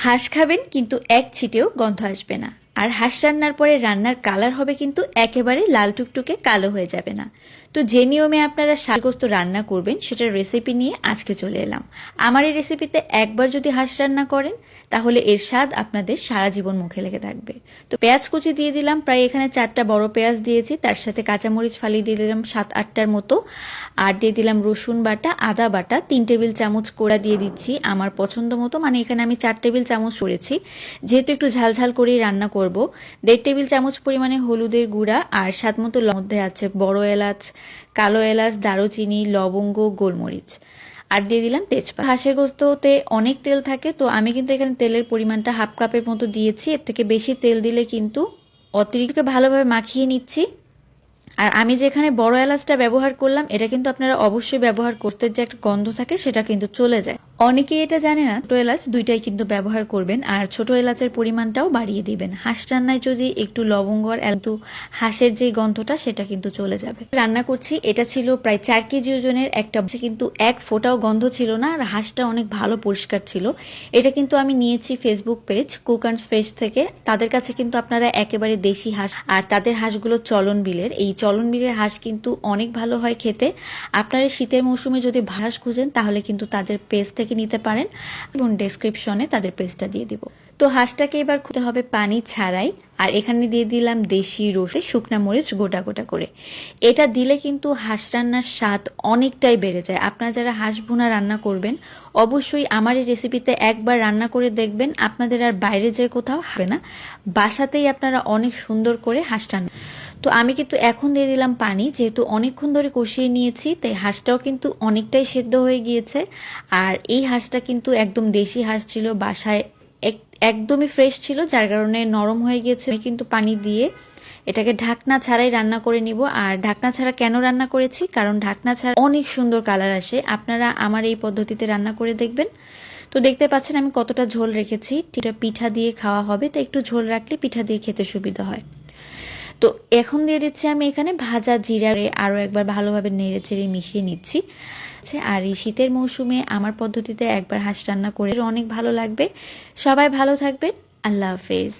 হাঁস খাবেন কিন্তু এক ছিটেও গন্ধ আসবে না। আর হাঁস রান্নার পরে রান্নার কালার হবে কিন্তু একেবারে লাল টুকটুকে কালো হয়ে যাবে না। তো যে নিয়মে আপনারা শাকগোস্ত রান্না করবেন সেটার রেসিপি নিয়ে আজকে চলে এলাম। আমার এই রেসিপিতে একবার যদি হাঁস রান্না করেন তাহলে এর স্বাদ আপনাদের সারা জীবন মুখে লেগে থাকবে। তো পেঁয়াজ কুচি দিয়ে দিলাম, প্রায় এখানে 4টা বড় পেঁয়াজ দিয়েছি, তার সাথে কাঁচামরিচ ফালিয়ে দিয়ে দিলাম 7-8টার মতো, আর দিয়ে দিলাম রসুন বাটা, আদা বাটা 3 টেবিল চামচ করে দিয়ে দিচ্ছি আমার পছন্দ মতো, মানে এখানে আমি 4 টেবিল চামচ করেছি, যেহেতু একটু ঝালঝাল করেই রান্না করব। 1.5 টেবিল চামচ পরিমাণে হলুদের গুঁড়া, আর স্বাদ মতো মধ্যে আছে বড় এলাচ, কালো এলাচ, দারুচিনি, লবঙ্গ, গোলমরিচ, আর দিয়ে দিলাম তেজপাতা। হাঁসের গোস্ততে অনেক তেল থাকে, তো আমি কিন্তু এখানে তেলের পরিমাণটা হাফ কাপের মতো দিয়েছি। এর থেকে বেশি তেল দিলে কিন্তু অতিরিক্ত ভালোভাবে মাখিয়ে নিচ্ছি। আর আমি যেখানে বড় এলাচটা ব্যবহার করলাম, এটা কিন্তু আপনারা অবশ্যই ব্যবহার করতে, যে একটা গন্ধ থাকে সেটা কিন্তু চলে যায়। অনেকেই এটা জানে না, ছোট এলাচ দুইটাই কিন্তু ব্যবহার করবেন, আর ছোট এলাচের পরিমাণটাও বাড়িয়ে দিবেন। হাঁস রান্নায় যদি একটু লবঙ্গ আর কিন্তু হাঁসের যে গন্ধটা সেটা কিন্তু চলে যাবে। রান্না করছি, এটা ছিল প্রায় 4 কেজি ওজনের একটা, কিন্তু এক ফোঁটাও গন্ধ ছিল না, আর হাঁসটা অনেক ভালো পরিষ্কার ছিল। এটা কিন্তু আমি নিয়েছি Facebook page cook and fresh থেকে। তাদের কাছে কিন্তু আপনারা একেবারে দেশি হাঁস, আর তাদের হাঁসগুলো চলন বিলের, এই চলন বিলের হাঁস কিন্তু অনেক ভালো হয় খেতে। আপনারা শীতের মৌসুমে যদি হাঁস খুঁজেন তাহলে কিন্তু তাদের পেজ থেকে নিতে পারেন, এবং ডেসক্রিপশনে তাদের পেজটা দিয়ে দিব। তো হাঁসটাকে এবার খুঁজতে হবে পানি ছাড়াই, আর এখানে দিয়ে দিলাম দেশি রসুন, শুকনা মরিচ গোটা গোটা করে। এটা দিলে কিন্তু হাঁস রান্নার স্বাদ অনেকটাই বেড়ে যায়। আপনারা যারা হাঁস ভুনা রান্না করবেন অবশ্যই আমার এই রেসিপিতে একবার রান্না করে দেখবেন, আপনাদের আর বাইরে যেয়ে কোথাও হবে না, বাসাতেই আপনারা অনেক সুন্দর করে হাঁস রান্না। তো আমি কিন্তু এখন দিয়ে দিলাম পানি, যেহেতু অনেকক্ষণ ধরে কষিয়ে নিয়েছি তাই হাঁসটাও কিন্তু অনেকটাই সেদ্ধ হয়ে গিয়েছে। আর এই হাঁসটা কিন্তু একদম দেশি হাঁস ছিল, বাসায় একদমই ফ্রেশ ছিল, যার কারণে নরম হয়ে গিয়েছে। আমি কিন্তু পানি দিয়ে এটাকে ঢাকনা ছাড়াই রান্না করে নিব। আর ঢাকনা ছাড়া কেন রান্না করেছি, কারণ ঢাকনা ছাড়া অনেক সুন্দর কালার আসে। আপনারা আমার এই পদ্ধতিতে রান্না করে দেখবেন। তো দেখতে পাচ্ছেন আমি কতটা ঝোল রেখেছি, এটা পিঠা দিয়ে খাওয়া হবে, তো একটু ঝোল রাখলে পিঠা দিয়ে খেতে সুবিধা হয়। তো এখন দিয়ে দিচ্ছি আমি এখানে ভাজা জিরা, আরও একবার ভালোভাবে নেড়ে চেড়ে মিশিয়ে নিচ্ছি। আর এই শীতের মৌসুমে আমার পদ্ধতিতে একবার হাঁস রান্না করে অনেক ভালো লাগবে। সবাই ভালো থাকবেন, আল্লাহ হাফেজ।